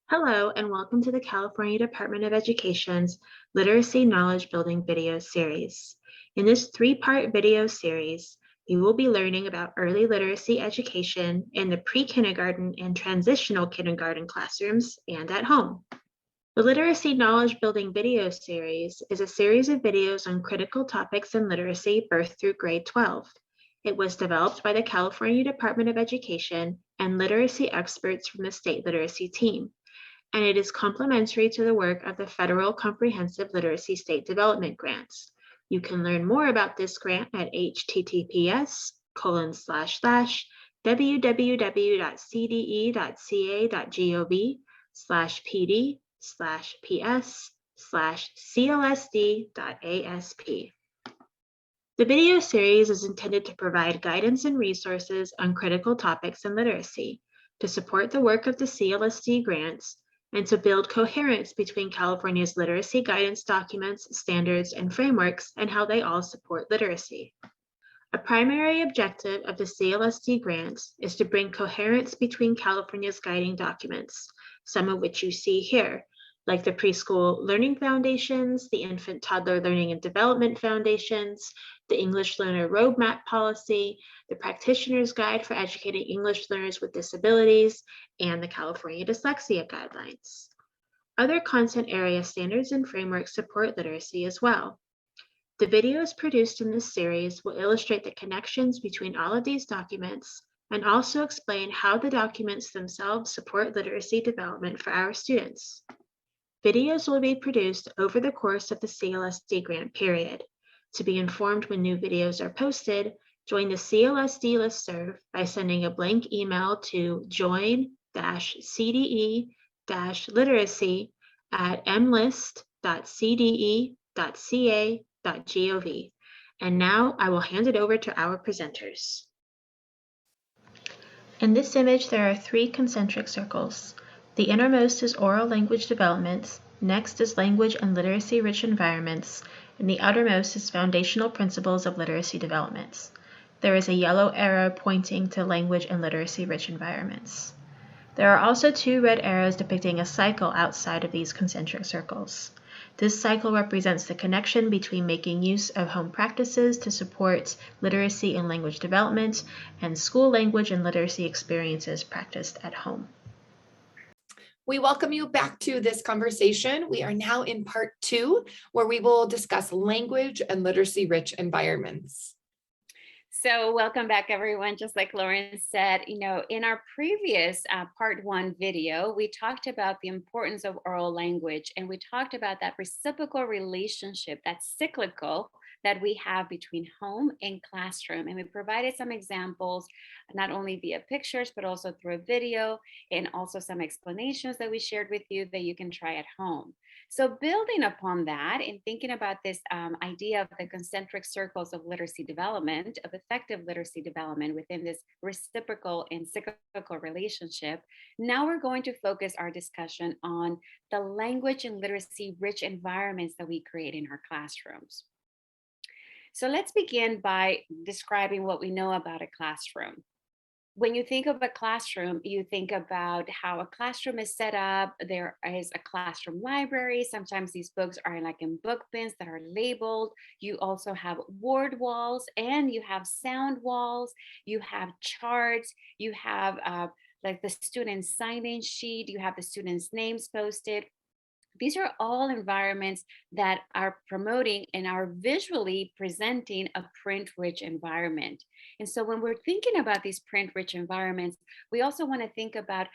Hello, and welcome to the California Department of Education's Literacy Knowledge Building video series. In this three-part video series, you will be learning about early literacy education in the pre-kindergarten and transitional kindergarten classrooms and at home. The Literacy Knowledge Building video series is a series of videos on critical topics in literacy birth through grade 12. It was developed by the California Department of Education and literacy experts from the state literacy team, and it is complementary to the work of the Federal Comprehensive Literacy State Development Grants. You can learn more about this grant at https://www.cde.ca.gov/ps/clsd.asp. The video series is intended to provide guidance and resources on critical topics in literacy, to support the work of the CLSD grants, and to build coherence between California's literacy guidance documents, standards, and frameworks, and how they all support literacy. A primary objective of the CLSD grants is to bring coherence between California's guiding documents, some of which you see here, like the Preschool Learning Foundations, the Infant Toddler Learning and Development Foundations, the English Learner Roadmap Policy, the Practitioner's Guide for Educating English Learners with Disabilities, and the California Dyslexia Guidelines. Other content area standards and frameworks support literacy as well. The videos produced in this series will illustrate the connections between all of these documents and also explain how the documents themselves support literacy development for our students. Videos will be produced over the course of the CLSD grant period. To be informed when new videos are posted, join the CLSD listserv by sending a blank email to join-cde-literacy@mlist.cde.ca.gov. And now I will hand it over to our presenters. In this image, there are three concentric circles. The innermost is oral language development, next is language and literacy-rich environments, and the outermost is foundational principles of literacy development. There is a yellow arrow pointing to language and literacy-rich environments. There are also two red arrows depicting a cycle outside of these concentric circles. This cycle represents the connection between making use of home practices to support literacy and language development and school language and literacy experiences practiced at home. We welcome you back to this conversation. We are now in part 2, where we will discuss language and literacy-rich environments. So welcome back, everyone. Just like Lauren said, in our previous part 1 video, we talked about the importance of oral language, and we talked about that reciprocal relationship, that cyclical that we have between home and classroom. And we provided some examples, not only via pictures, but also through a video, and also some explanations that we shared with you that you can try at home. So building upon that and thinking about this idea of the concentric circles of literacy development, of effective literacy development within this reciprocal and cyclical relationship, now we're going to focus our discussion on the language and literacy rich environments that we create in our classrooms. So let's begin by describing what we know about a classroom. When you think of a classroom, you think about how a classroom is set up. There is a classroom library. Sometimes these books are like in book bins that are labeled. You also have word walls, and you have sound walls. You have charts. You have like the student sign-in sheet. You have the students' names posted. These are all environments that are promoting and are visually presenting a print-rich environment. And so when we're thinking about these print-rich environments, we also want to think about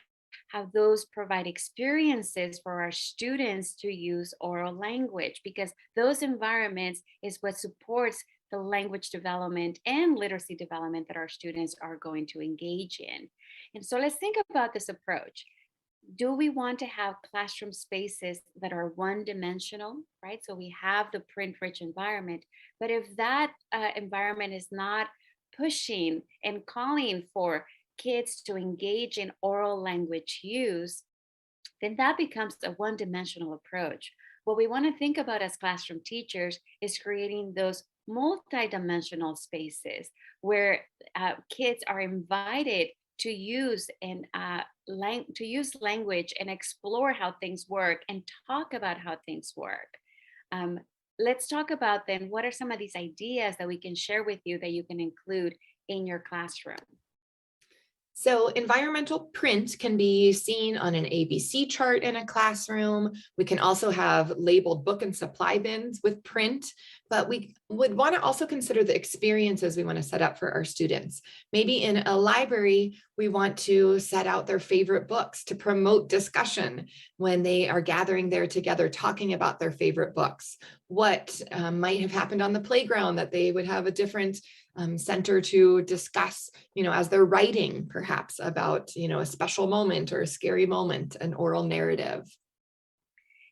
how those provide experiences for our students to use oral language, because those environments is what supports the language development and literacy development that our students are going to engage in. And so let's think about this approach. Do we want to have classroom spaces that are one-dimensional, right? So we have the print-rich environment, but if that environment is not pushing and calling for kids to engage in oral language use, then that becomes a one-dimensional approach. What we want to think about as classroom teachers is creating those multi-dimensional spaces where kids are invited to use and to use language and explore how things work and talk about how things work. Um, let's talk about then what are some of these ideas that we can share with you that you can include in your classroom. So environmental print can be seen on an ABC chart in a classroom. We can also have labeled book and supply bins with print, but we would want to also consider the experiences we want to set up for our students. Maybe in a library, we want to set out their favorite books to promote discussion when they are gathering there together, talking about their favorite books. What might have happened on the playground that they would have a different center to discuss, as they're writing perhaps about, a special moment or a scary moment, an oral narrative.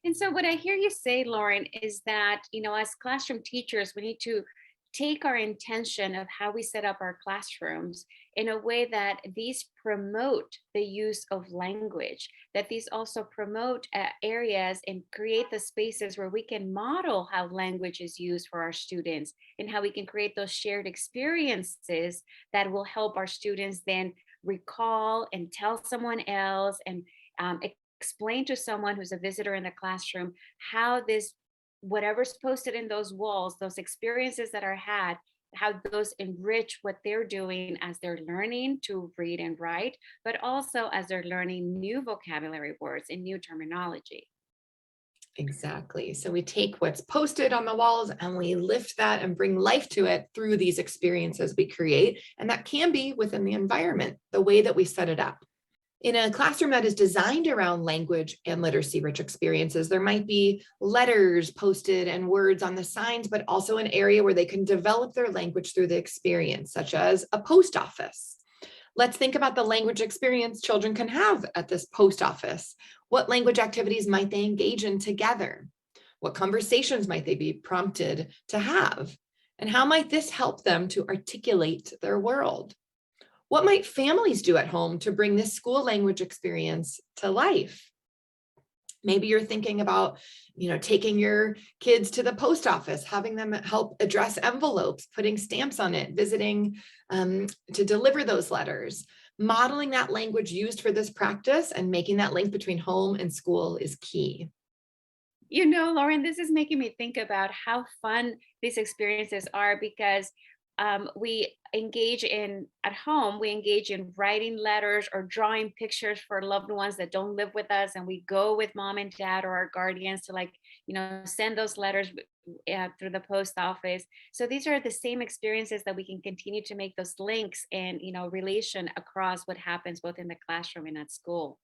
And so what I hear you say, Lauren, is that, as classroom teachers, we need to take our intention of how we set up our classrooms in a way that these promote the use of language, that these also promote areas and create the spaces where we can model how language is used for our students and how we can create those shared experiences that will help our students then recall and tell someone else and explain to someone who's a visitor in the classroom how this whatever's posted in those walls, those experiences that are had, how those enrich what they're doing as they're learning to read and write, but also as they're learning new vocabulary words and new terminology. Exactly. So we take what's posted on the walls and we lift that and bring life to it through these experiences we create. And that can be within the environment, the way that we set it up. In a classroom that is designed around language and literacy-rich experiences, there might be letters posted and words on the signs, but also an area where they can develop their language through the experience, such as a post office. Let's think about the language experience children can have at this post office. What language activities might they engage in together? What conversations might they be prompted to have? And how might this help them to articulate their world? What might families do at home to bring this school language experience to life? Maybe you're thinking about, taking your kids to the post office, having them help address envelopes, putting stamps on it, visiting to deliver those letters. Modeling that language used for this practice and making that link between home and school is key. Lauren, this is making me think about how fun these experiences are because we engage in at home, we engage in writing letters or drawing pictures for loved ones that don't live with us. And we go with mom and dad or our guardians to send those letters through the post office. So these are the same experiences that we can continue to make those links and, relation across what happens both in the classroom and at school.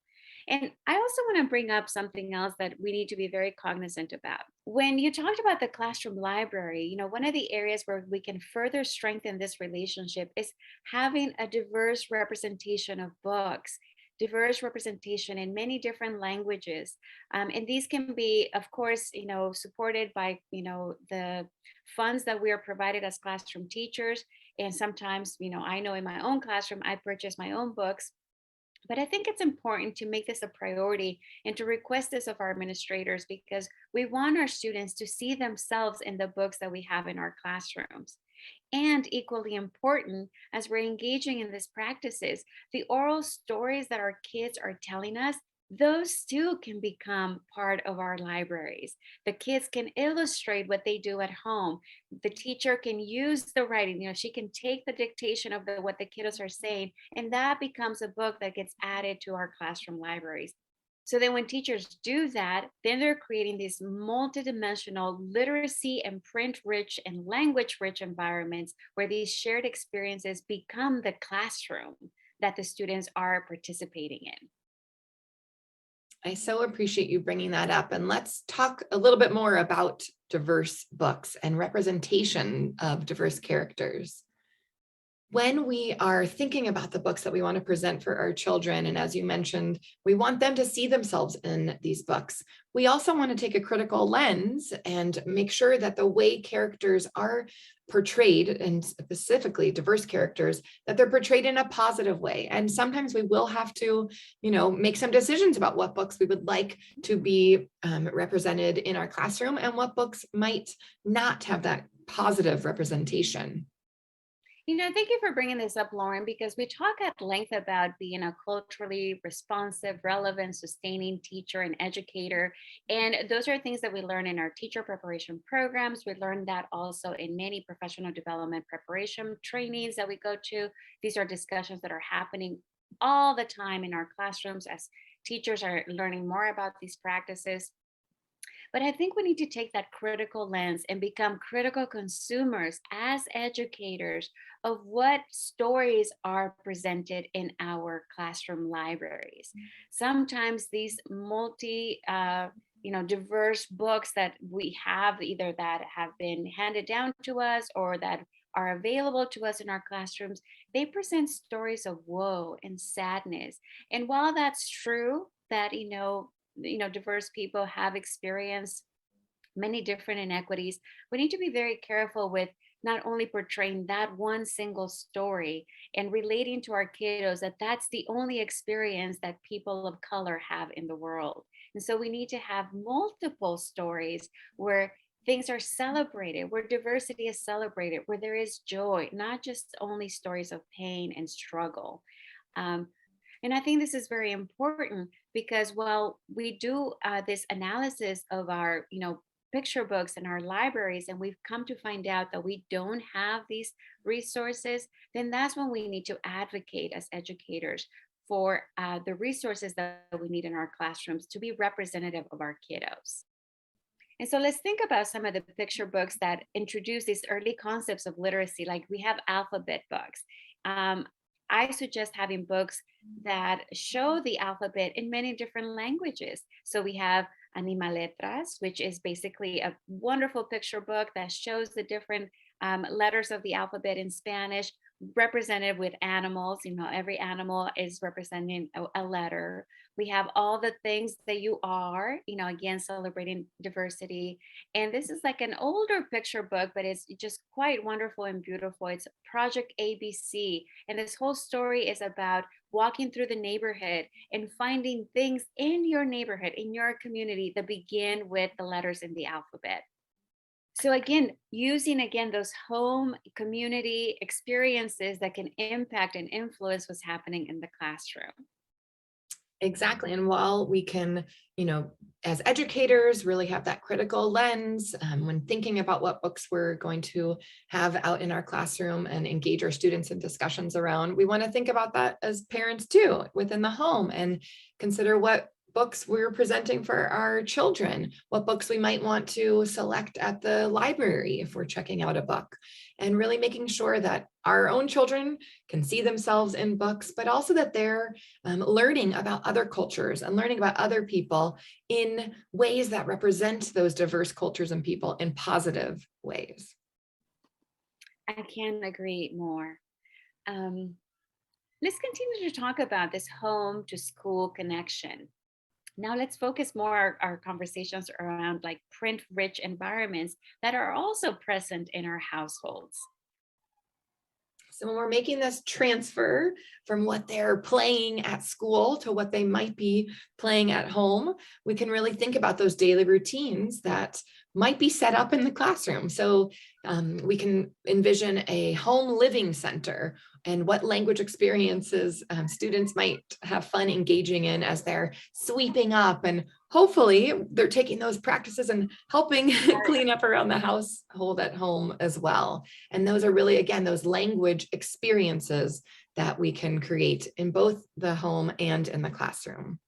And I also want to bring up something else that we need to be very cognizant about. When you talked about the classroom library, one of the areas where we can further strengthen this relationship is having a diverse representation of books, diverse representation in many different languages. And these can be, of course, supported by, the funds that we are provided as classroom teachers. And sometimes, I know in my own classroom, I purchase my own books. But I think it's important to make this a priority and to request this of our administrators because we want our students to see themselves in the books that we have in our classrooms. And equally important, as we're engaging in these practices, the oral stories that our kids are telling us, those too can become part of our libraries. The kids can illustrate what they do at home. The teacher can use the writing, she can take the dictation of what the kiddos are saying, and that becomes a book that gets added to our classroom libraries. So then when teachers do that, then they're creating these multidimensional literacy and print rich and language rich environments where these shared experiences become the classroom that the students are participating in. I so appreciate you bringing that up. And let's talk a little bit more about diverse books and representation of diverse characters. When we are thinking about the books that we want to present for our children, and as you mentioned, we want them to see themselves in these books. We also want to take a critical lens and make sure that the way characters are portrayed, and specifically diverse characters, that they're portrayed in a positive way. And sometimes we will have to, make some decisions about what books we would like to be represented in our classroom and what books might not have that positive representation. Thank you for bringing this up, Lauren, because we talk at length about being a culturally responsive, relevant, sustaining teacher and educator. And those are things that we learn in our teacher preparation programs. We learn that also in many professional development preparation trainings that we go to. These are discussions that are happening all the time in our classrooms as teachers are learning more about these practices. But I think we need to take that critical lens and become critical consumers as educators of what stories are presented in our classroom libraries. Sometimes these diverse books that we have, either that have been handed down to us or that are available to us in our classrooms, they present stories of woe and sadness. And while that's true that diverse people have experienced many different inequities, we need to be very careful with not only portraying that one single story and relating to our kiddos that that's the only experience that people of color have in the world. And so we need to have multiple stories where things are celebrated, where diversity is celebrated, where there is joy, not just only stories of pain and struggle. Um, and I think this is very important because while we do this analysis of our, picture books in our libraries, and we've come to find out that we don't have these resources, then that's when we need to advocate as educators for the resources that we need in our classrooms to be representative of our kiddos. And so let's think about some of the picture books that introduce these early concepts of literacy. Like we have alphabet books. Um, I suggest having books that show the alphabet in many different languages. So we have Anima Letras, which is basically a wonderful picture book that shows the different letters of the alphabet in Spanish, represented with animals. Every animal is representing a letter. We have All the Things That You Are, again, celebrating diversity. And this is like an older picture book, but it's just quite wonderful and beautiful. It's Project ABC. And this whole story is about walking through the neighborhood and finding things in your neighborhood, in your community that begin with the letters in the alphabet. So again, using those home community experiences that can impact and influence what's happening in the classroom. Exactly. And while we can, as educators, really have that critical lens when thinking about what books we're going to have out in our classroom and engage our students in discussions around, we want to think about that as parents too, within the home, and consider what books we're presenting for our children, what books we might want to select at the library if we're checking out a book, and really making sure that our own children can see themselves in books, but also that they're learning about other cultures and learning about other people in ways that represent those diverse cultures and people in positive ways. I can't agree more. Let's continue to talk about this home to school connection. Now let's focus more our conversations around like print rich environments that are also present in our households. So when we're making this transfer from what they're playing at school to what they might be playing at home, we can really think about those daily routines that might be set up in the classroom. So we can envision a home living center and what language experiences students might have fun engaging in as they're sweeping up, and hopefully they're taking those practices and helping clean up around the household at home as well. And those are really, again, those language experiences that we can create in both the home and in the classroom.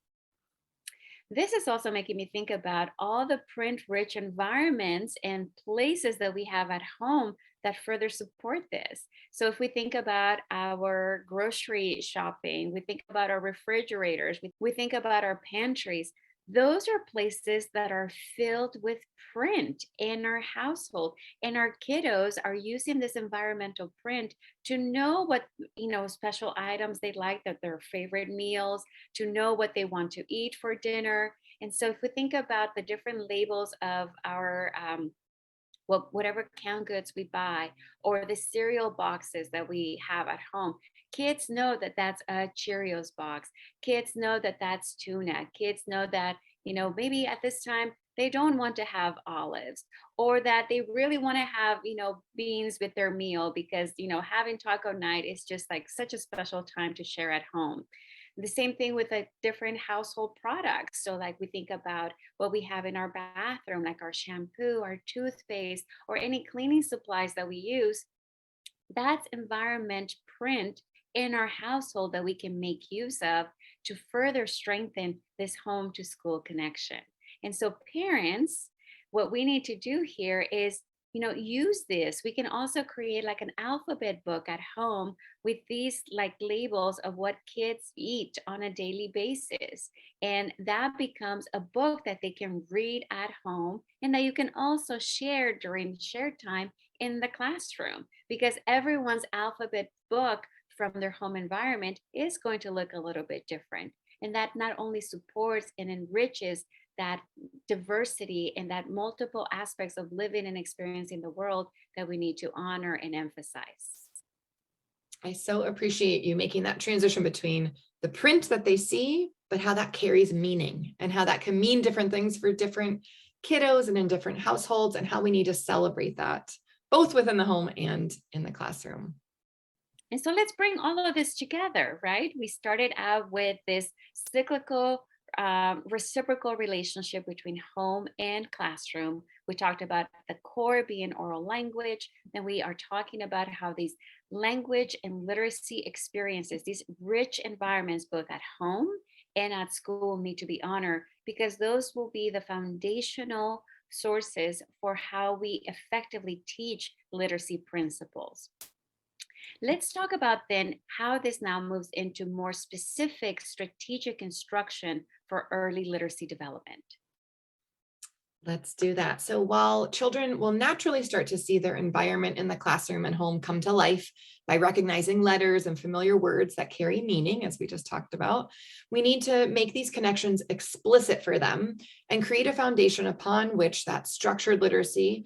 This is also making me think about all the print rich environments and places that we have at home that further support this. So, if we think about our grocery shopping, we think about our refrigerators, we think about our pantries, those are places that are filled with print in our household. And our kiddos are using this environmental print to know what, special items they like, that their favorite meals, to know what they want to eat for dinner. And so if we think about the different labels of our whatever canned goods we buy, or the cereal boxes that we have at home, kids know that that's a Cheerios box. Kids know that that's tuna. Kids know that Maybe at this time they don't want to have olives, or that they really want to have, beans with their meal because, having taco night is just like such a special time to share at home. The same thing with like different household products. So, like, we think about what we have in our bathroom, like our shampoo, our toothpaste, or any cleaning supplies that we use. That's environment print in our household that we can make use of to further strengthen this home to school connection. And so, parents, what we need to do here is, use this. We can also create like an alphabet book at home with these like labels of what kids eat on a daily basis. And that becomes a book that they can read at home and that you can also share during shared time in the classroom, because everyone's alphabet book from their home environment is going to look a little bit different. And that not only supports and enriches that diversity and that multiple aspects of living and experiencing the world that we need to honor and emphasize. I so appreciate you making that transition between the print that they see, but how that carries meaning and how that can mean different things for different kiddos and in different households, and how we need to celebrate that both within the home and in the classroom. And so let's bring all of this together, right? We started out with this cyclical, reciprocal relationship between home and classroom. We talked about the core being oral language, and we are talking about how these language and literacy experiences, these rich environments, both at home and at school, need to be honored because those will be the foundational sources for how we effectively teach literacy principles. Let's talk about then how this now moves into more specific strategic instruction for early literacy development. Let's do that. So while children will naturally start to see their environment in the classroom and home come to life by recognizing letters and familiar words that carry meaning, as we just talked about, we need to make these connections explicit for them and create a foundation upon which that structured literacy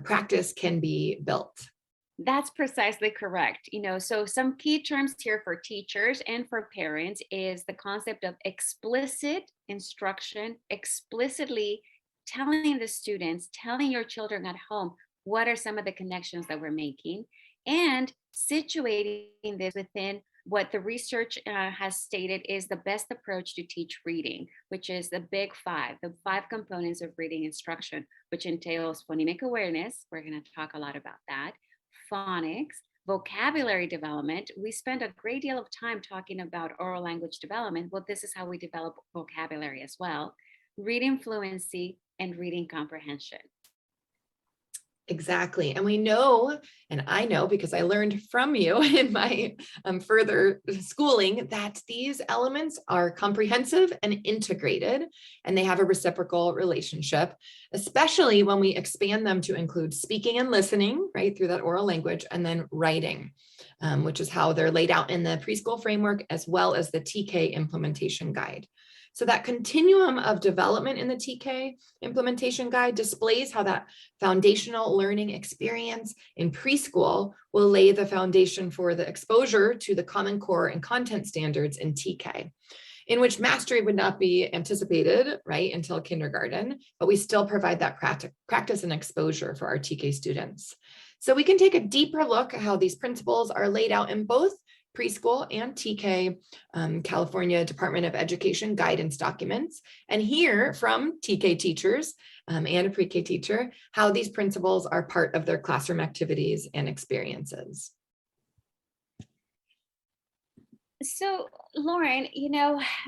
practice can be built. That's precisely correct. So some key terms here for teachers and for parents is the concept of explicit instruction, explicitly telling the students, telling your children at home, what are some of the connections that we're making, and situating this within what the research has stated is the best approach to teach reading, which is the big five, the five components of reading instruction, which entails phonemic awareness. We're going to talk a lot about that. Phonics, vocabulary development. We spend a great deal of time talking about oral language development. Well, this is how we develop vocabulary as well. Reading fluency and reading comprehension. Exactly. And we know, and I know because I learned from you in my further schooling, that these elements are comprehensive and integrated, and they have a reciprocal relationship, especially when we expand them to include speaking and listening, right, through that oral language, and then writing, which is how they're laid out in the preschool framework, as well as the TK implementation guide. So that continuum of development in the TK implementation guide displays how that foundational learning experience in preschool will lay the foundation for the exposure to the Common Core and content standards in TK, in which mastery would not be anticipated, right, until kindergarten, but we still provide that practice and exposure for our TK students. So we can take a deeper look at how these principles are laid out in both preschool and TK California Department of Education guidance documents, and hear from TK teachers and a pre-K teacher how these principles are part of their classroom activities and experiences. So, Lauren,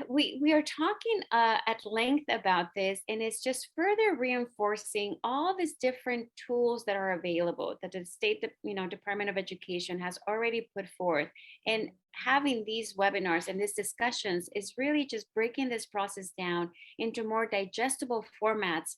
we are talking at length about this, and it's just further reinforcing all these different tools that are available that the state, Department of Education has already put forth. And having these webinars and these discussions is really just breaking this process down into more digestible formats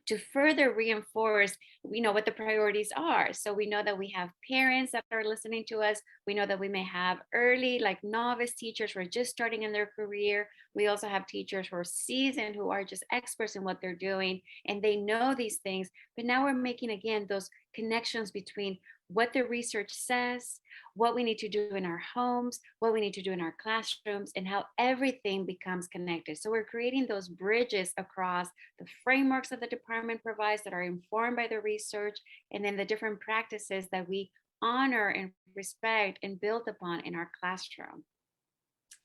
to further reinforce, what the priorities are. So we know that we have parents that are listening to us. We know that we may have early, like novice teachers who are just starting in their career. We also have teachers who are seasoned, who are just experts in what they're doing, and they know these things. But now we're making, again, those connections between what the research says, what we need to do in our homes, what we need to do in our classrooms, and how everything becomes connected. So we're creating those bridges across the frameworks that the department provides that are informed by the research, and then the different practices that we honor and respect and build upon in our classroom.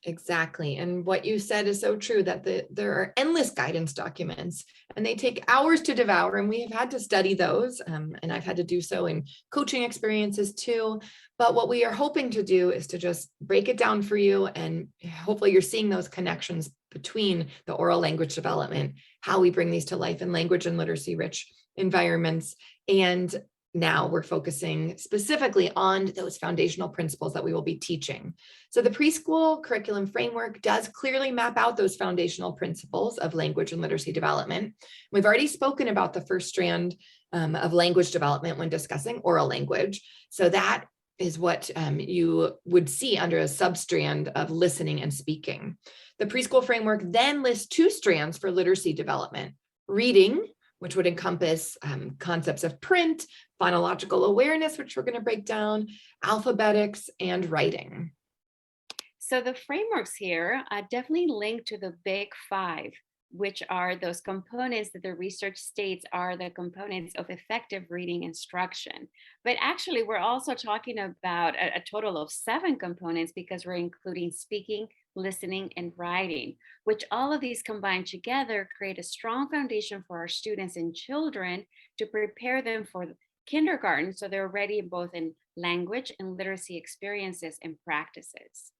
Exactly. And what you said is so true that there are endless guidance documents and they take hours to devour. And we have had to study those. And I've had to do so in coaching experiences too. But what we are hoping to do is to just break it down for you. And hopefully you're seeing those connections between the oral language development, how we bring these to life in language and literacy rich environments, and now we're focusing specifically on those foundational principles that we will be teaching. So the preschool curriculum framework does clearly map out those foundational principles of language and literacy development. We've already spoken about the first strand of language development when discussing oral language. So that is what you would see under a substrand of listening and speaking. The preschool framework then lists two strands for literacy development: reading, which would encompass concepts of print, phonological awareness, which we're going to break down, alphabetics, and writing. So the frameworks here definitely link to the big five, which are those components that the research states are the components of effective reading instruction. But actually, we're also talking about a total of 7 components because we're including speaking, listening, and writing, which all of these combined together create a strong foundation for our students and children to prepare them for kindergarten so they're ready both in language and literacy experiences and practices.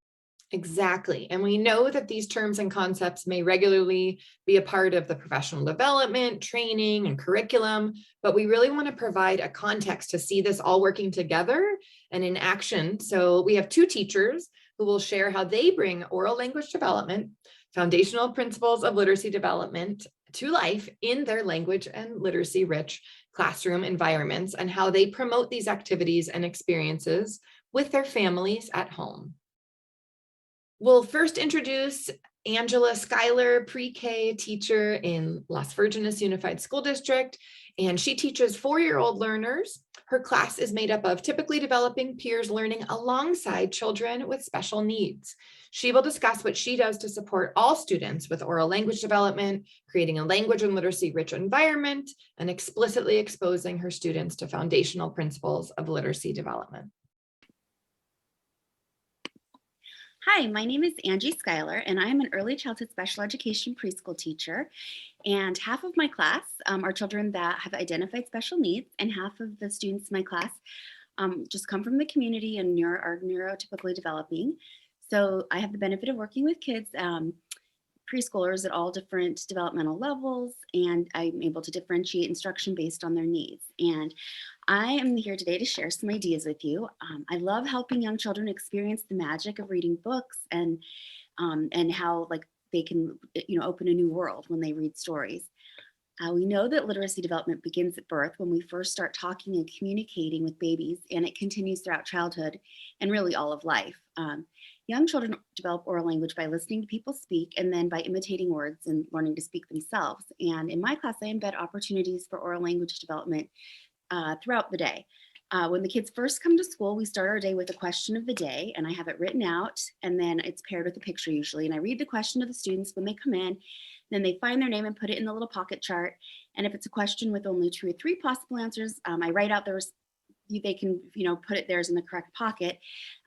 Exactly. And we know that these terms and concepts may regularly be a part of the professional development, training, and curriculum, but we really want to provide a context to see this all working together and in action. So we have 2 teachers who will share how they bring oral language development, foundational principles of literacy development to life in their language and literacy rich classroom environments, and how they promote these activities and experiences with their families at home. We'll first introduce Angela Schuyler, pre-K teacher in Las Virgenes Unified School District, and she teaches 4-year-old learners. Her class is made up of typically developing peers learning alongside children with special needs. She will discuss what she does to support all students with oral language development, creating a language and literacy rich environment, and explicitly exposing her students to foundational principles of literacy development. Hi, my name is Angie Schuyler, and I'm an early childhood special education preschool teacher. And half of my class are children that have identified special needs, and half of the students in my class just come from the community and are neurotypically developing. So I have the benefit of working with kids, preschoolers at all different developmental levels, and I'm able to differentiate instruction based on their needs. And I am here today to share some ideas with you. I love helping young children experience the magic of reading books and how like they can open a new world when they read stories. We know that literacy development begins at birth when we first start talking and communicating with babies, and it continues throughout childhood and really all of life. Young children develop oral language by listening to people speak and then by imitating words and learning to speak themselves. And in my class, I embed opportunities for oral language development throughout the day. When the kids first come to school, we start our day with a question of the day, and I have it written out, and then it's paired with a picture usually. And I read the question to the students when they come in, then they find their name and put it in the little pocket chart. And if it's a question with only 2 or 3 possible answers, I write out theirs. They can, put it theirs in the correct pocket.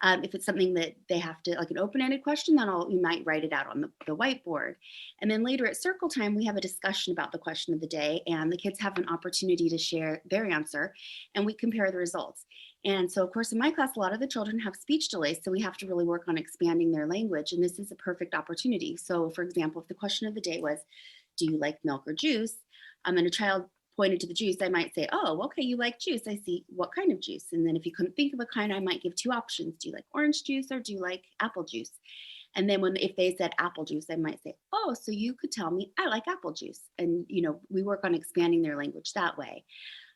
If it's something that they have to, like an open-ended question, then you might write it out on the whiteboard. And then later at circle time, we have a discussion about the question of the day, and the kids have an opportunity to share their answer, and we compare the results. And so, of course, in my class, a lot of the children have speech delays, so we have to really work on expanding their language, and this is a perfect opportunity. So, for example, if the question of the day was, do you like milk or juice? And a child pointed to the juice, I might say, oh, okay, you like juice. I see. What kind of juice? And then if you couldn't think of a kind, I might give 2 options. Do you like orange juice or do you like apple juice? And then if they said apple juice, I might say, oh, so you could tell me I like apple juice. And, we work on expanding their language that way.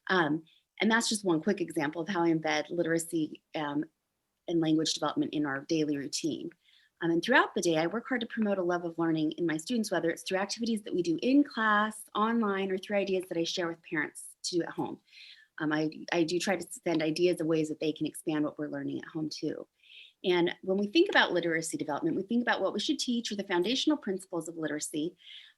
And that's just one quick example of how I embed literacy and language development in our daily routine. And throughout the day, I work hard to promote a love of learning in my students, whether it's through activities that we do in class, online, or through ideas that I share with parents to do at home. I do try to send ideas of ways that they can expand what we're learning at home too. And when we think about literacy development, we think about what we should teach or the foundational principles of literacy,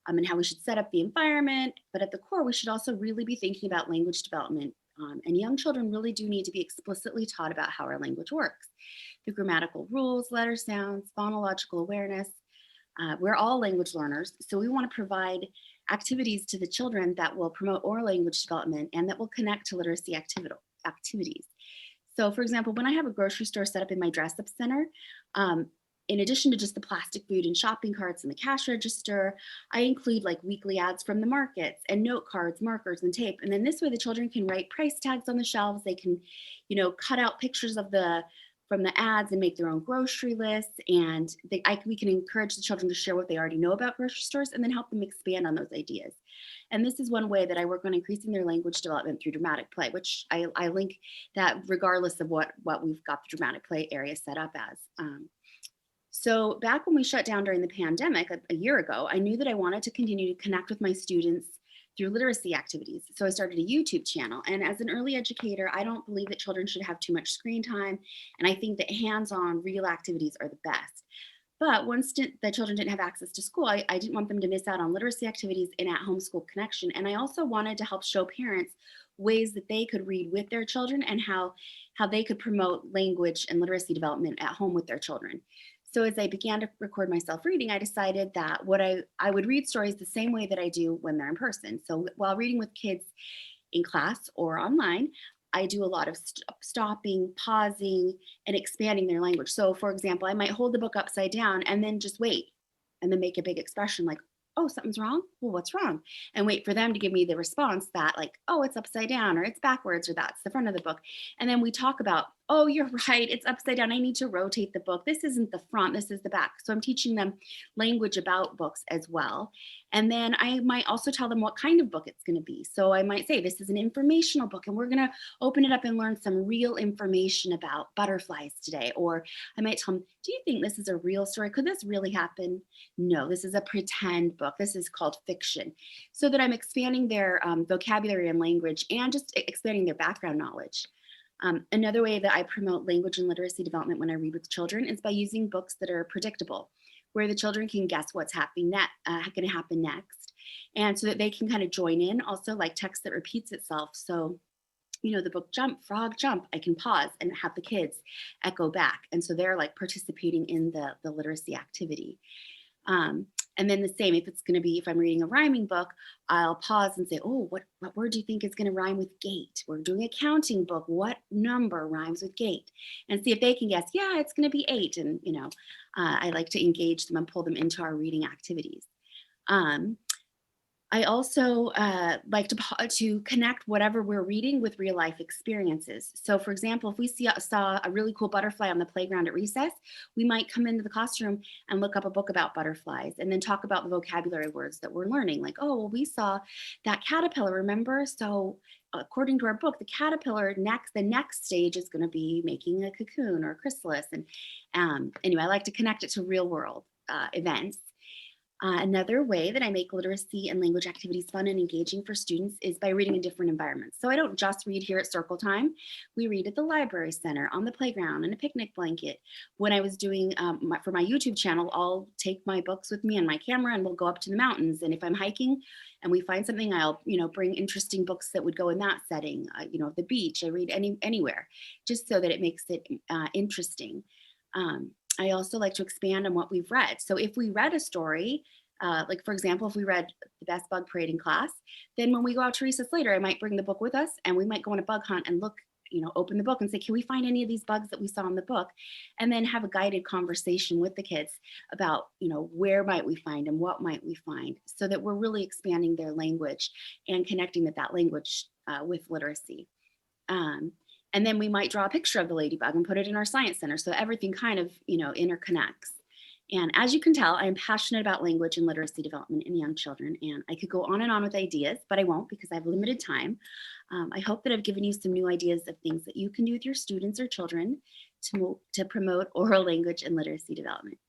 and how we should set up the environment. But at the core, we should also really be thinking about language development. And young children really do need to be explicitly taught about how our language works. The grammatical rules, letter sounds, phonological awareness. We're all language learners, so we want to provide activities to the children that will promote oral language development and that will connect to literacy activities. So for example, when I have a grocery store set up in my dress up center, in addition to just the plastic food and shopping carts and the cash register, I include like weekly ads from the markets and note cards, markers, and tape. And then this way the children can write price tags on the shelves. They can, cut out pictures of from the ads and make their own grocery lists. And we can encourage the children to share what they already know about grocery stores and then help them expand on those ideas. And this is one way that I work on increasing their language development through dramatic play, which I link that regardless of what we've got the dramatic play area set up as. So back when we shut down during the pandemic a year ago, I knew that I wanted to continue to connect with my students through literacy activities. So I started a YouTube channel. And as an early educator, I don't believe that children should have too much screen time. And I think that hands-on real activities are the best. But once the children didn't have access to school, I didn't want them to miss out on literacy activities and at-home school connection. And I also wanted to help show parents ways that they could read with their children and how they could promote language and literacy development at home with their children. So as I began to record myself reading, I decided that I would read stories the same way that I do when they're in person. So while reading with kids in class or online, I do a lot of stopping, pausing, and expanding their language. So for example, I might hold the book upside down and then just wait and then make a big expression like, oh, something's wrong? Well, what's wrong? And wait for them to give me the response that like, oh, it's upside down or it's backwards or that's the front of the book. And then we talk about, oh, you're right, it's upside down. I need to rotate the book. This isn't the front, this is the back. So I'm teaching them language about books as well. And then I might also tell them what kind of book it's going to be. So I might say, this is an informational book and we're going to open it up and learn some real information about butterflies today. Or I might tell them, do you think this is a real story? Could this really happen? No, this is a pretend book. This is called fiction. So that I'm expanding their vocabulary and language and just expanding their background knowledge. Another way that I promote language and literacy development when I read with children is by using books that are predictable, where the children can guess what's going to happen next. And so that they can kind of join in, also like text that repeats itself. So, the book Jump, Frog, Jump, I can pause and have the kids echo back. And so they're like participating in the literacy activity. And then the same, if I'm reading a rhyming book, I'll pause and say, oh, what word do you think is going to rhyme with gate? We're doing a counting book. What number rhymes with gate? And see if they can guess, yeah, it's going to be 8. And, I like to engage them and pull them into our reading activities. I also like to connect whatever we're reading with real life experiences. So for example, if we saw a really cool butterfly on the playground at recess, we might come into the classroom and look up a book about butterflies and then talk about the vocabulary words that we're learning. Like, oh, well, we saw that caterpillar, remember? So according to our book, the caterpillar the next stage is going to be making a cocoon or a chrysalis. And anyway, I like to connect it to real world events. Another way that I make literacy and language activities fun and engaging for students is by reading in different environments. So I don't just read here at Circle Time. We read at the library center, on the playground, in a picnic blanket. When I was doing for my YouTube channel, I'll take my books with me and my camera and we'll go up to the mountains. And if I'm hiking and we find something, I'll bring interesting books that would go in that setting. The beach, I read anywhere, just so that it makes it interesting. I also like to expand on what we've read. So if we read a story, like for example, if we read The Best Bug Parade in class, then when we go out to recess later, I might bring the book with us and we might go on a bug hunt and look, open the book and say, can we find any of these bugs that we saw in the book? And then have a guided conversation with the kids about, where might we find and what might we find, so that we're really expanding their language and connecting that language with literacy. And then we might draw a picture of the ladybug and put it in our science center. So everything kind of, interconnects. And as you can tell, I am passionate about language and literacy development in young children. And I could go on and on with ideas, but I won't because I have limited time. I hope that I've given you some new ideas of things that you can do with your students or children to promote oral language and literacy development.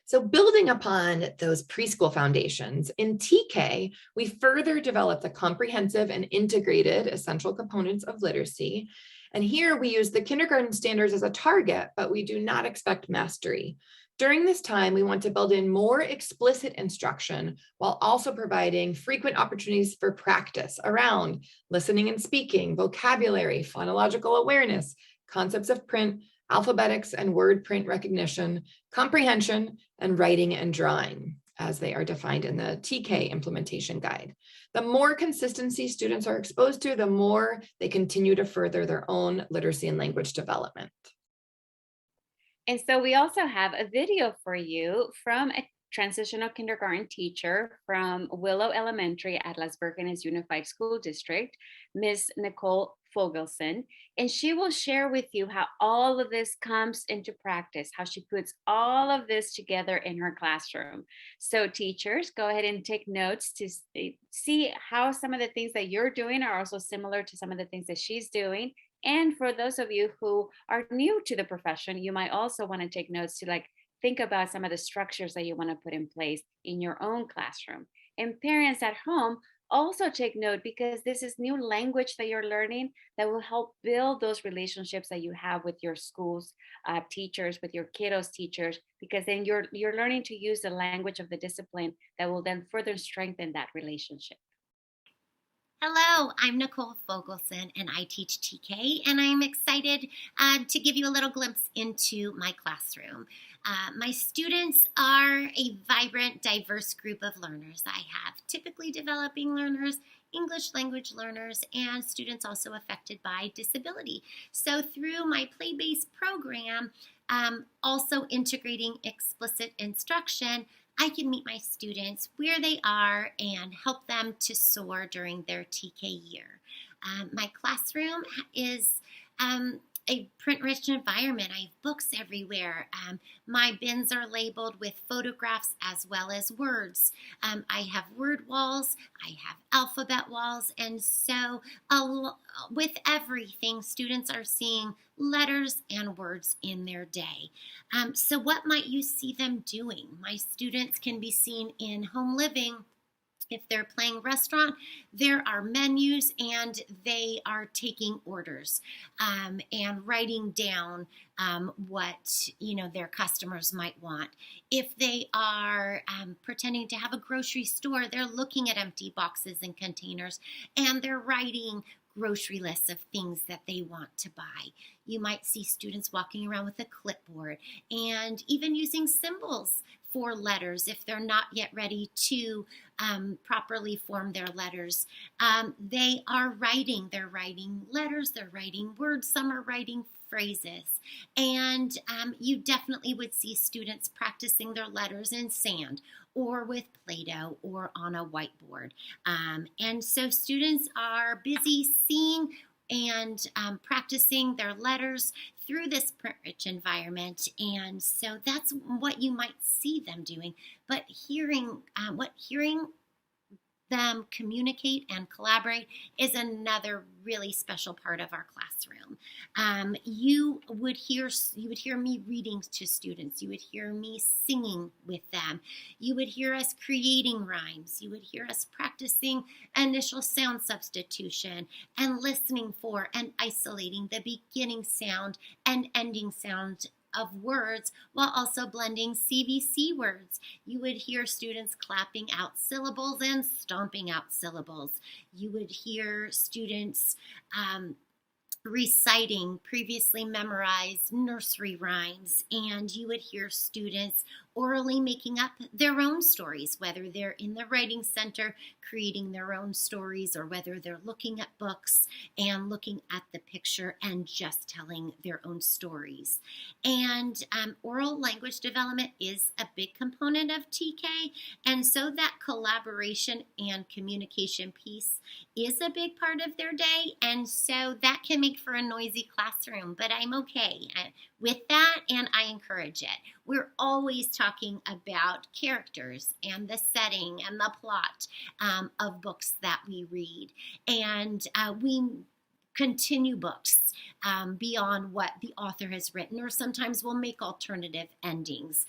So building upon those preschool foundations, in TK, we further develop the comprehensive and integrated essential components of literacy. And here we use the kindergarten standards as a target, but we do not expect mastery. During this time, we want to build in more explicit instruction while also providing frequent opportunities for practice around listening and speaking, vocabulary, phonological awareness, concepts of print, alphabetics and word print recognition, comprehension, and writing and drawing, as they are defined in the TK implementation guide. The more consistency students are exposed to, the more they continue to further their own literacy and language development. And so we also have a video for you from a transitional kindergarten teacher from Willow Elementary, Atlas Berkenes Unified School District, Ms. Nicole Fogelson, and she will share with you how all of this comes into practice, how she puts all of this together in her classroom. So teachers, go ahead and take notes to see how some of the things that you're doing are also similar to some of the things that she's doing. And for those of you who are new to the profession, you might also want to take notes to think about some of the structures that you want to put in place in your own classroom. And parents at home, also take note, because this is new language that you're learning that will help build those relationships that you have with your school's teachers, with your kiddos' teachers, because then you're learning to use the language of the discipline that will then further strengthen that relationship. Hello, I'm Nicole Fogelson and I teach TK, and I'm excited to give you a little glimpse into my classroom. My students are a vibrant, diverse group of learners. I have typically developing learners, English language learners, and students also affected by disability. So through my play-based program, also integrating explicit instruction, I can meet my students where they are and help them to soar during their TK year. My classroom is a print-rich environment. I have books everywhere. My bins are labeled with photographs as well as words. I have word walls, I have alphabet walls, and so with everything, students are seeing letters and words in their day. So what might you see them doing? My students can be seen in home living. If they're playing restaurant, there are menus and they are taking orders and writing down what their customers might want. If they are pretending to have a grocery store, they're looking at empty boxes and containers and they're writing grocery lists of things that they want to buy. You might see students walking around with a clipboard and even using symbols for letters if they're not yet ready to properly form their letters. They are writing. They're writing letters, they're writing words, some are writing phrases. And you definitely would see students practicing their letters in sand or with Play-Doh or on a whiteboard. And so students are busy seeing and practicing their letters through this print-rich environment. And so that's what you might see them doing. But hearing them communicate and collaborate is another really special part of our classroom. You would hear me reading to students. You would hear me singing with them. You would hear us creating rhymes. You would hear us practicing initial sound substitution and listening for and isolating the beginning sound and ending sound of words while also blending CVC words. You would hear students clapping out syllables and stomping out syllables. You would hear students reciting previously memorized nursery rhymes, and you would hear students orally making up their own stories, whether they're in the writing center creating their own stories or whether they're looking at books and looking at the picture and just telling their own stories. And oral language development is a big component of TK, and so that collaboration and communication piece is a big part of their day, and so that can make for a noisy classroom, but I'm okay with that, and I encourage it. We're always talking about characters and the setting and the plot of books that we read, and we continue books beyond what the author has written, or sometimes we'll make alternative endings.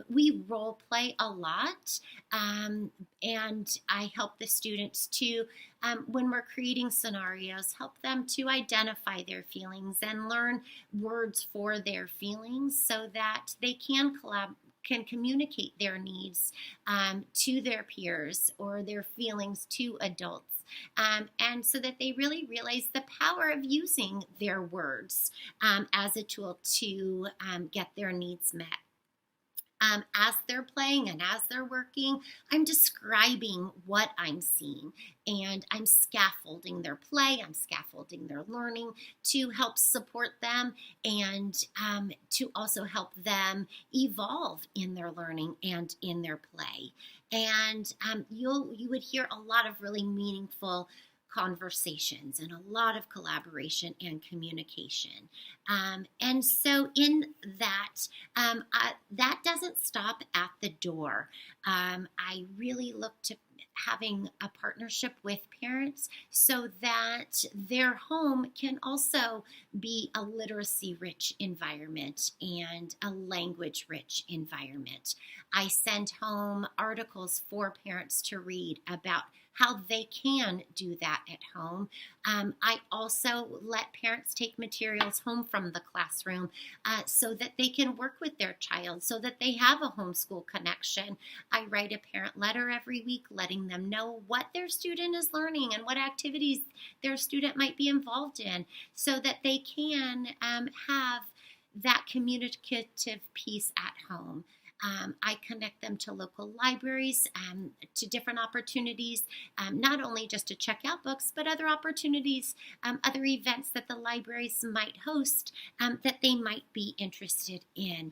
We role play a lot, and I help the students to, when we're creating scenarios, help them to identify their feelings and learn words for their feelings so that they can communicate their needs to their peers or their feelings to adults. And so that they really realize the power of using their words as a tool to get their needs met. As they're playing and as they're working, I'm describing what I'm seeing, and I'm scaffolding their play, I'm scaffolding their learning to help support them and to also help them evolve in their learning and in their play. And you would hear a lot of really meaningful conversations and a lot of collaboration and communication. And so in that, that doesn't stop at the door. I really look to having a partnership with parents so that their home can also be a literacy-rich environment and a language-rich environment. I send home articles for parents to read about how they can do that at home. I also let parents take materials home from the classroom so that they can work with their child, so that they have a homeschool connection. I write a parent letter every week letting them know what their student is learning and what activities their student might be involved in so that they can have that communicative piece at home. I connect them to local libraries, to different opportunities, not only just to check out books, but other opportunities, other events that the libraries might host that they might be interested in.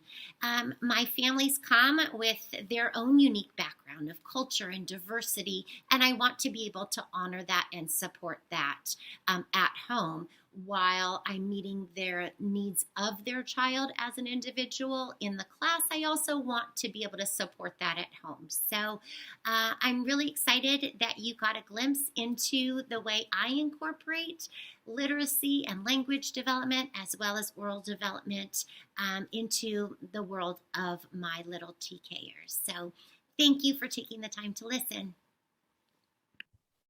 My families come with their own unique background of culture and diversity, and I want to be able to honor that and support that at home, while I'm meeting their needs of their child as an individual in the class. I also want to be able to support that at home. So I'm really excited that you got a glimpse into the way I incorporate literacy and language development as well as oral development into the world of my little TKers. So thank you for taking the time to listen.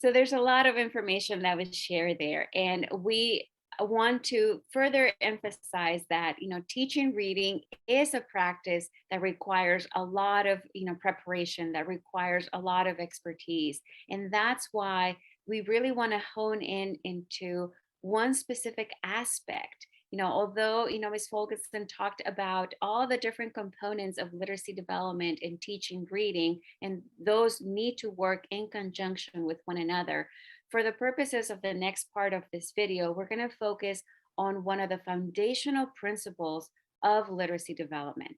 So there's a lot of information that was shared there, and we want to further emphasize that, teaching reading is a practice that requires a lot of, preparation, that requires a lot of expertise. And that's why we really want to hone in into one specific aspect. Although, Ms. Fulkerson talked about all the different components of literacy development and teaching reading, and those need to work in conjunction with one another. For the purposes of the next part of this video, we're going to focus on one of the foundational principles of literacy development.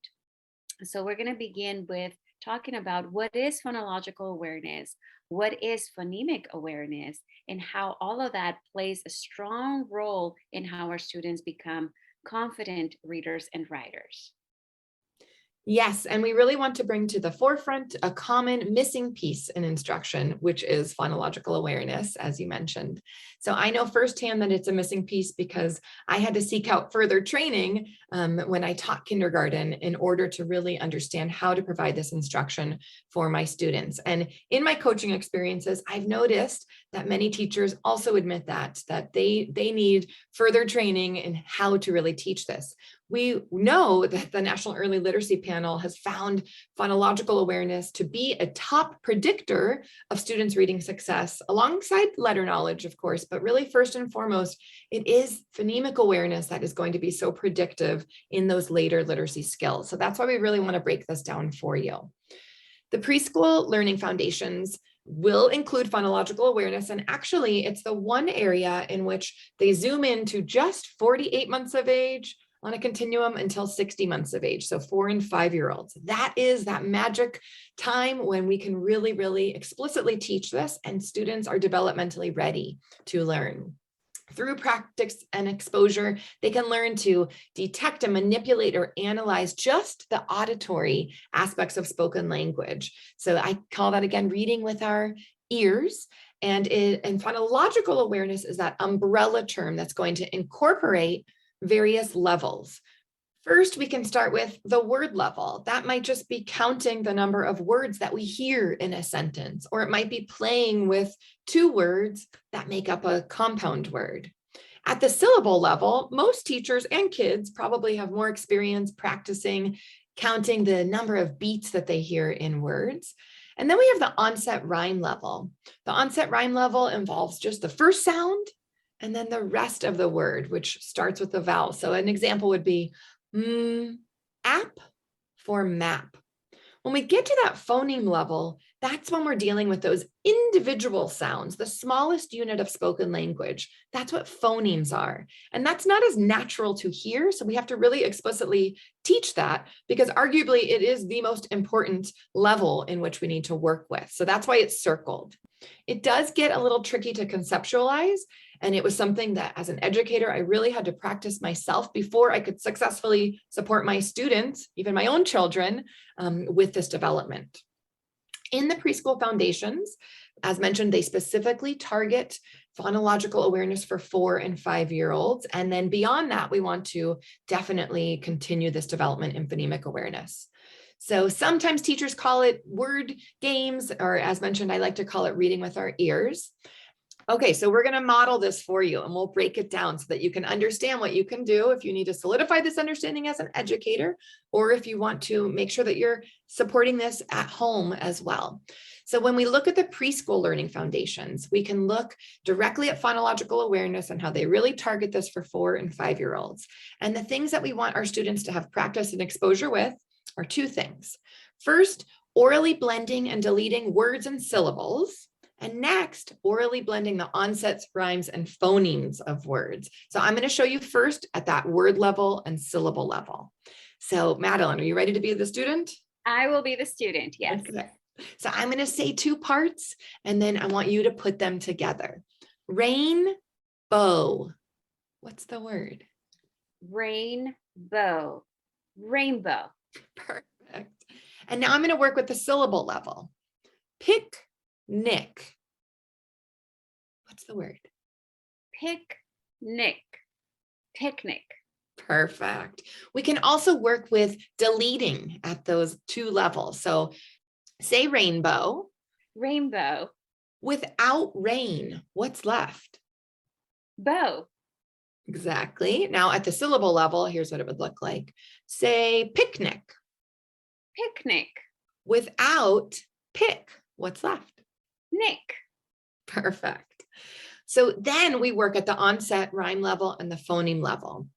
So we're going to begin with talking about what is phonological awareness, what is phonemic awareness, and how all of that plays a strong role in how our students become confident readers and writers. Yes, and we really want to bring to the forefront a common missing piece in instruction, which is phonological awareness, as you mentioned. So I know firsthand that it's a missing piece because I had to seek out further training when I taught kindergarten in order to really understand how to provide this instruction for my students. And in my coaching experiences, I've noticed that many teachers also admit that they need further training in how to really teach this. We know that the National Early Literacy Panel has found phonological awareness to be a top predictor of students' reading success, alongside letter knowledge, of course, but really first and foremost, it is phonemic awareness that is going to be so predictive in those later literacy skills. So that's why we really want to break this down for you. The preschool learning foundations will include phonological awareness, and actually it's the one area in which they zoom into just 48 months of age on a continuum until 60 months of age, so 4 and 5-year-olds. That is that magic time when we can really, really explicitly teach this and students are developmentally ready to learn. Through practice and exposure, they can learn to detect and manipulate or analyze just the auditory aspects of spoken language. So I call that, again, reading with our ears. And phonological awareness is that umbrella term that's going to incorporate various levels. First, we can start with the word level. That might just be counting the number of words that we hear in a sentence, or it might be playing with 2 words that make up a compound word. At the syllable level, most teachers and kids probably have more experience practicing counting the number of beats that they hear in words. And then we have the onset rhyme level. The onset rhyme level involves just the first sound and then the rest of the word, which starts with the vowel. So an example would be app for map. When we get to that phoneme level, that's when we're dealing with those individual sounds, the smallest unit of spoken language. That's what phonemes are. And that's not as natural to hear. So we have to really explicitly teach that, because arguably it is the most important level in which we need to work with. So that's why it's circled. It does get a little tricky to conceptualize. And it was something that as an educator, I really had to practice myself before I could successfully support my students, even my own children, with this development. In the preschool foundations, as mentioned, they specifically target phonological awareness for 4 and 5-year-olds. And then beyond that, we want to definitely continue this development in phonemic awareness. So sometimes teachers call it word games, or as mentioned, I like to call it reading with our ears. Okay, so we're going to model this for you and we'll break it down so that you can understand what you can do if you need to solidify this understanding as an educator, or if you want to make sure that you're supporting this at home as well. So when we look at the preschool learning foundations, we can look directly at phonological awareness and how they really target this for 4 and 5-year-olds. And the things that we want our students to have practice and exposure with are 2 things. First, orally blending and deleting words and syllables. And next, orally blending the onsets, rhymes, and phonemes of words. So I'm going to show you first at that word level and syllable level. So Madeline, are you ready to be the student? I will be the student, yes. Okay. So I'm going to say 2 parts, and then I want you to put them together. Rainbow. What's the word? Rainbow. Rainbow. Perfect. And now I'm going to work with the syllable level. Picnic. What's the word? Picnic. Picnic. Perfect. We can also work with deleting at those 2 levels. So say rainbow. Rainbow. Without rain, what's left? Bow. Exactly. Now at the syllable level, here's what it would look like. Say picnic. Picnic. Without pick, what's left? Nick. Perfect. So then we work at the onset rhyme level and the phoneme level.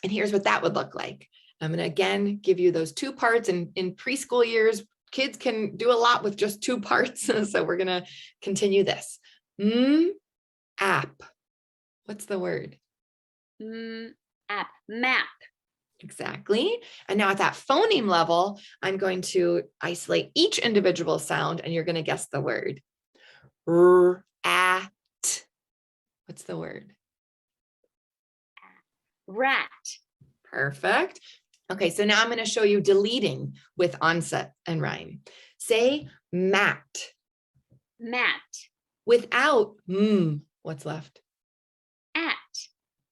And here's what that would look like. I'm going to again give you those 2 parts. And in preschool years, kids can do a lot with just 2 parts. So we're going to continue this. App. What's the word? App. Map. Exactly. And now at that phoneme level, I'm going to isolate each individual sound and you're going to guess the word. At. What's the word? Rat. Perfect. Okay, so now I'm going to show you deleting with onset and rhyme. Say mat. Mat. Without what's left? At.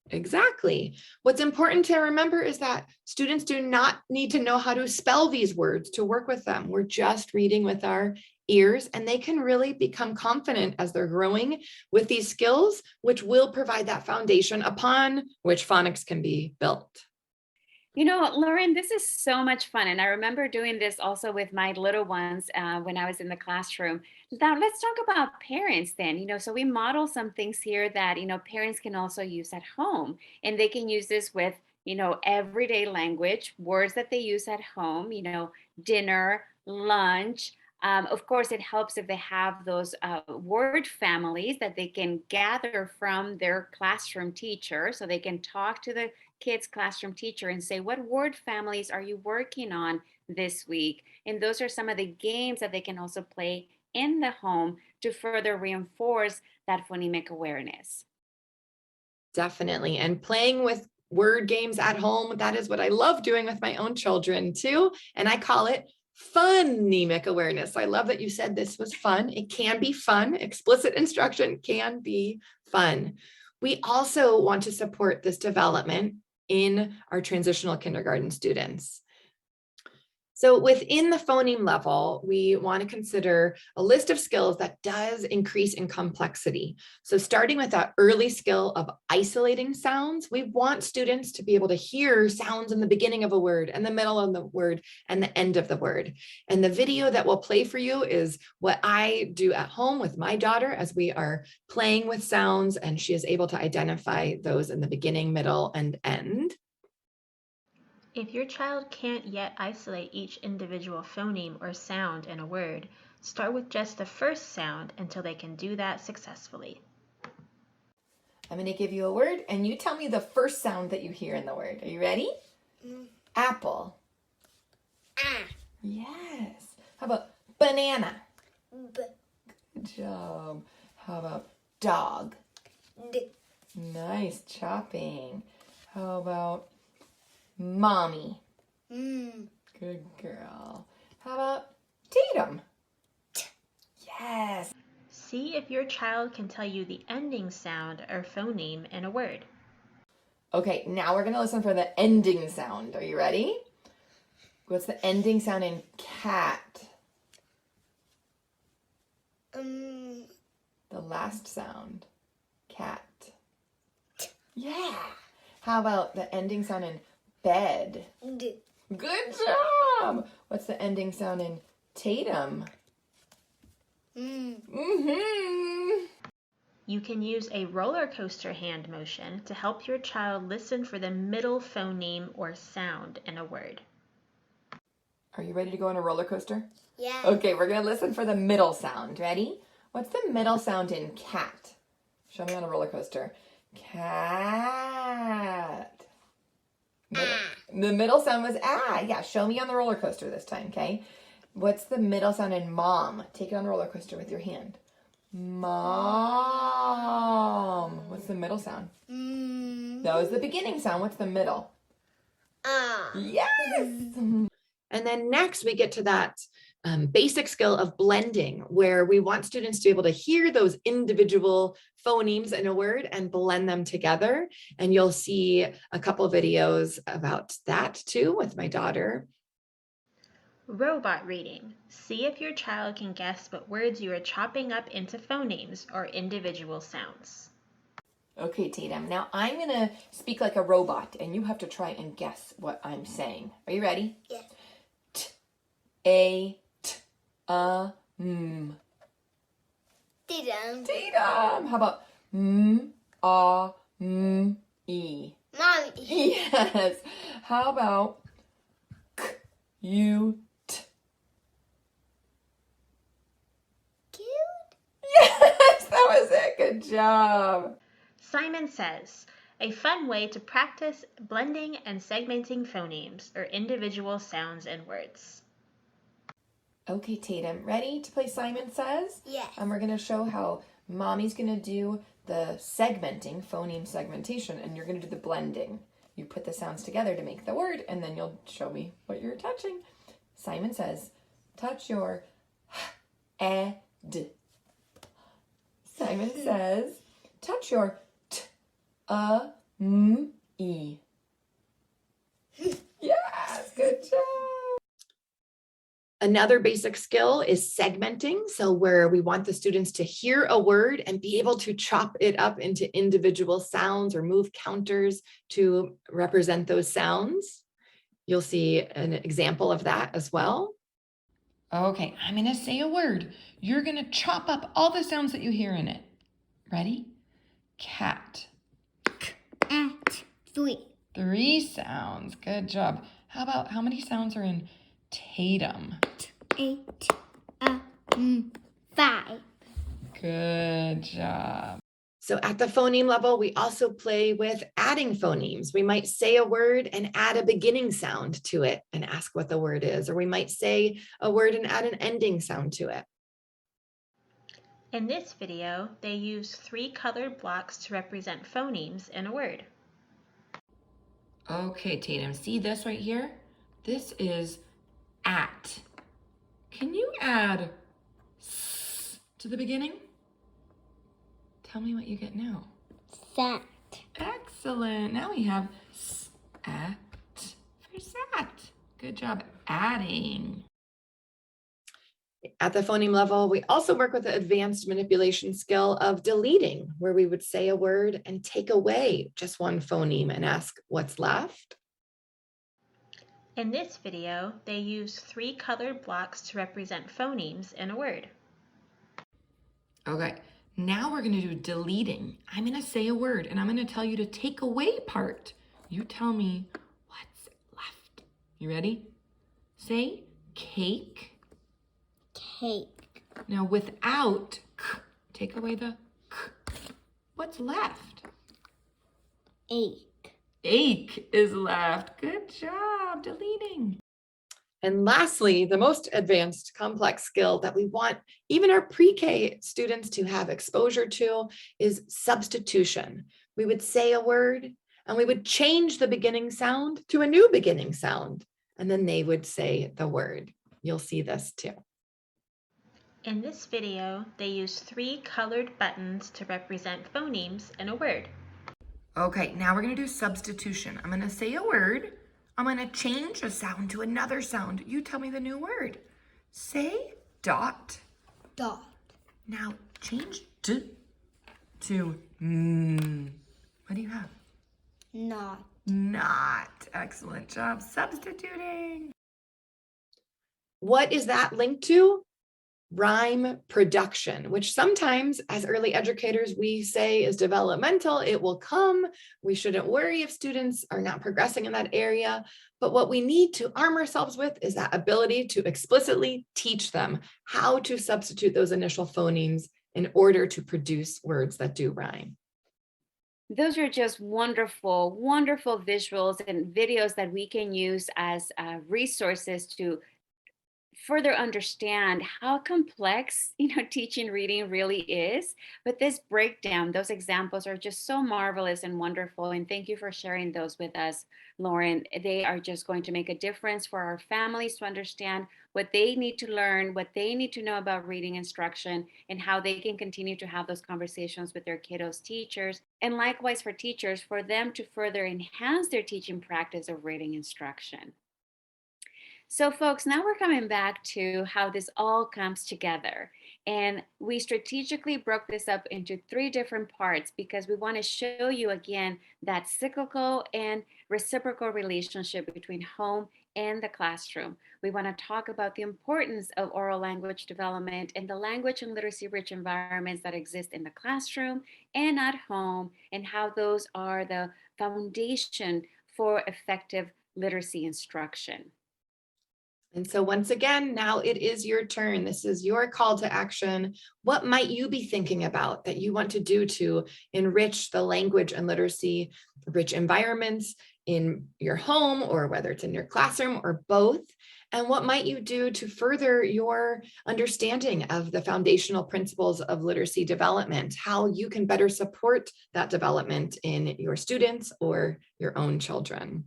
Exactly. What's important to remember is that students do not need to know how to spell these words to work with them. We're just reading with our ears, and they can really become confident as they're growing with these skills, which will provide that foundation upon which phonics can be built. You know, Lauren, this is so much fun. And I remember doing this also with my little ones when I was in the classroom. Now, let's talk about parents then. So we model some things here that, parents can also use at home. And they can use this with, everyday language, words that they use at home, dinner, lunch. Of course, it helps if they have those word families that they can gather from their classroom teacher, so they can talk to the kids' classroom teacher and say, what word families are you working on this week? And those are some of the games that they can also play in the home to further reinforce that phonemic awareness. Definitely. And playing with word games at home, that is what I love doing with my own children too. And I call it phonemic awareness. I love that you said this was fun. It can be fun. Explicit instruction can be fun. We also want to support this development in our transitional kindergarten students. So within the phoneme level, we want to consider a list of skills that does increase in complexity. So starting with that early skill of isolating sounds, we want students to be able to hear sounds in the beginning of a word and the middle of the word and the end of the word. And the video that we'll play for you is what I do at home with my daughter as we are playing with sounds, and she is able to identify those in the beginning, middle, and end. If your child can't yet isolate each individual phoneme or sound in a word, start with just the first sound until they can do that successfully. I'm going to give you a word and you tell me the first sound that you hear in the word. Are you ready? Apple. Ah. Yes. How about banana? B. Good job. How about dog? D. Nice chopping. How about mommy? Good girl. How about Tatum? Yes. See if your child can tell you the ending sound or phoneme in a word. Okay, now we're going to listen for the ending sound. Are you ready? What's the ending sound in cat? The last sound. Cat. Yeah. How about the ending sound in bed? D. Good job. What's the ending sound in Tatum? You can use a roller coaster hand motion to help your child listen for the middle phoneme or sound in a word. Are you ready to go on a roller coaster? Yeah. Okay, we're going to listen for the middle sound. Ready? What's the middle sound in cat? Show me on a roller coaster. Cat. The middle sound was ah. Yeah, show me on the roller coaster this time, okay? What's the middle sound in mom? Take it on the roller coaster with your hand. Mom. What's the middle sound? That was the beginning sound. What's the middle? Yes. And then next we get to that basic skill of blending, where we want students to be able to hear those individual phonemes in a word and blend them together. And you'll see a couple of videos about that too with my daughter. Robot reading. See if your child can guess what words you are chopping up into phonemes or individual sounds. Okay, Tatum. Now I'm going to speak like a robot and you have to try and guess what I'm saying. Are you ready? Yeah. A, t, a, Tatum. Tatum. How about a, e? Mommy. Yes. How about k, u, t? Cute. Yes, that was it. Good job. Simon Says, a fun way to practice blending and segmenting phonemes or individual sounds and words. Okay, Tatum, ready to play Simon Says? Yes. And we're going to show how Mommy's going to do the segmenting, phoneme segmentation, and you're going to do the blending. You put the sounds together to make the word, and then you'll show me what you're touching. Simon Says, touch your h, d. Simon Says, touch your t, e. Yes, good job. Another basic skill is segmenting. So where we want the students to hear a word and be able to chop it up into individual sounds or move counters to represent those sounds. You'll see an example of that as well. Okay, I'm going to say a word. You're going to chop up all the sounds that you hear in it. Ready? Cat. At 3. 3 sounds. Good job. How many sounds are in Tatum? 8. 5. Good job. So at the phoneme level, we also play with adding phonemes. We might say a word and add a beginning sound to it and ask what the word is, or we might say a word and add an ending sound to it. In this video, they use 3 colored blocks to represent phonemes in a word. Okay, Tatum, see this right here? This is at. can you add s to the beginning? Tell me what you get now. Sat. Excellent. Now we have s-at for sat. Good job adding. At the phoneme level, we also work with the advanced manipulation skill of deleting, where we would say a word and take away just one phoneme and ask what's left. In this video, they use 3 colored blocks to represent phonemes in a word. Okay, now we're going to do deleting. I'm going to say a word and I'm going to tell you to take away part. You tell me what's left. You ready? Say cake. Cake. Now without k, take away the k. What's left? Ache. Ache is left. Good job deleting. And lastly, the most advanced complex skill that we want even our pre-K students to have exposure to is substitution. We would say a word and we would change the beginning sound to a new beginning sound, and then they would say the word. You'll see this too. In this video, they use 3 colored buttons to represent phonemes in a word. Okay, now we're gonna do substitution. I'm gonna say a word. I'm gonna change a sound to another sound. You tell me the new word. Say dot. Dot. Now change d to n. What do you have? Not. Not. Excellent job substituting. What is that linked to? Rhyme production, which sometimes as early educators we say is developmental. It will come. We shouldn't worry if students are not progressing in that area. But what we need to arm ourselves with is that ability to explicitly teach them how to substitute those initial phonemes in order to produce words that do rhyme. Those are just wonderful, wonderful visuals and videos that we can use as resources to further understand how complex, teaching reading really is. But this breakdown, those examples are just so marvelous and wonderful. And thank you for sharing those with us, Lauren. They are just going to make a difference for our families to understand what they need to learn, what they need to know about reading instruction, and how they can continue to have those conversations with their kiddos' teachers. And likewise for teachers, for them to further enhance their teaching practice of reading instruction. So folks, now we're coming back to how this all comes together. And we strategically broke this up into 3 different parts because we want to show you again that cyclical and reciprocal relationship between home and the classroom. We want to talk about the importance of oral language development and the language and literacy rich environments that exist in the classroom and at home, and how those are the foundation for effective literacy instruction. And so once again, now it is your turn. This is your call to action. What might you be thinking about that you want to do to enrich the language and literacy rich environments in your home, or whether it's in your classroom or both? And what might you do to further your understanding of the foundational principles of literacy development, how you can better support that development in your students or your own children?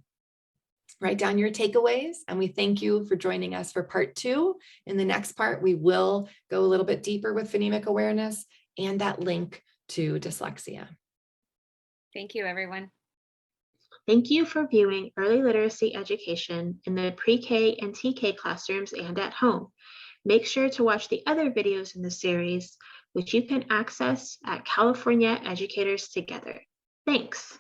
Write down your takeaways, and we thank you for joining us for part 2. In the next part, we will go a little bit deeper with phonemic awareness and that link to dyslexia. Thank you, everyone. Thank you for viewing early literacy education in the pre-K and TK classrooms and at home. Make sure to watch the other videos in the series, which you can access at California Educators Together. Thanks.